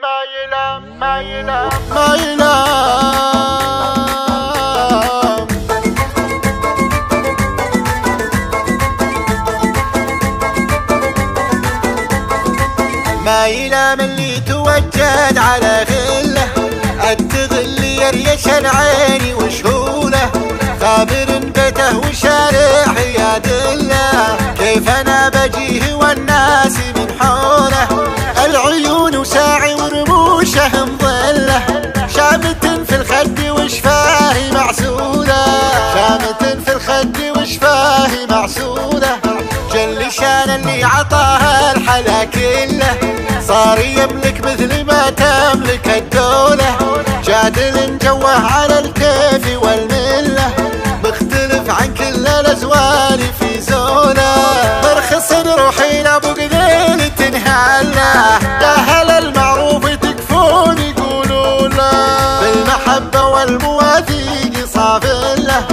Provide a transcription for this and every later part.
ما ينام ما ينام اللي توجد على غله، التغل يريش العين وشهوله، خابر بيته وشارع يدله، كيف انا بجيه والناس من حوله، العيون وساعي ورموشه مظله، شامة في الخد وشفاه معسوله، شامة في الخد وشفاه معسوله، جل شان اللي عطاها الحلا كله، صار يملك مثل ما تملك الدولة، جادل جوه على الكيف والملة، مختلف عن كل الأزوال في زوله، مرخص روحين أبو قذيل تنهاله، يا هل المعروف تكفون يقولوا له، بالمحبة والمواثيق صافله،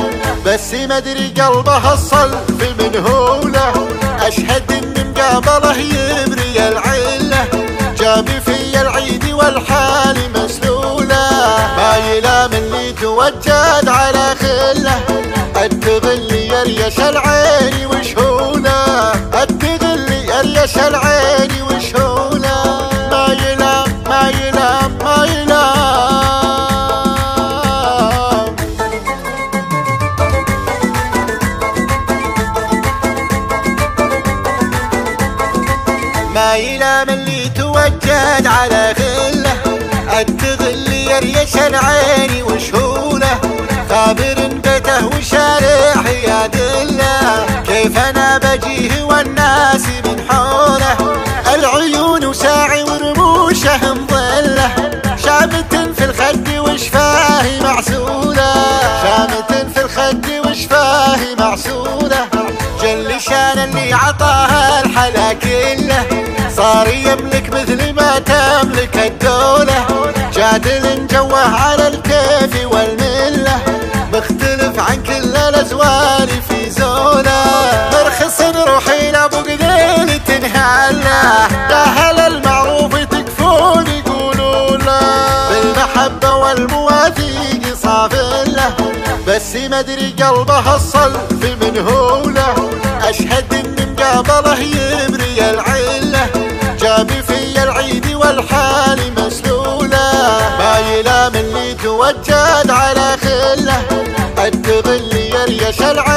بس ما ادري قلبه الصلب منهوله، اشهد ان مقابله يبري العله، جاب في العيد والحال مسلوله، ما يلام اللي توجد على خله، التغل يريش العين وشهوله، التغل يريش العين وشهوله، ما يلام ما يلام ما يلام ما يلام اللي توجد على غله، التغل يريش العين وشهوله، خابر بيته وشارع يدله، كيف انا بجيه والناس من حوله، العيون وساعي ورموشه مظله، شامة في الخد وشفاه معسوله، شامة في الخد وشفاه معسوله، جل شان اللي عطاها الحلا كله، صار يملك مثل ما تملك الدولة، جادل جوه على الكيف والملة، مختلف عن كل الأزوال في زوله، مرخص روحين أبو قذيل تنهاله، يا هل المعروف تكفون يقولوا له، بالمحبة والمواثيق صافله، بس ما ادري قلبه الصلب منهوله، اشهد ان مقابله يبري العله، جاب في العيد والحال مسلوله، ما يلام اللي توجد على خله، التغل يريش العين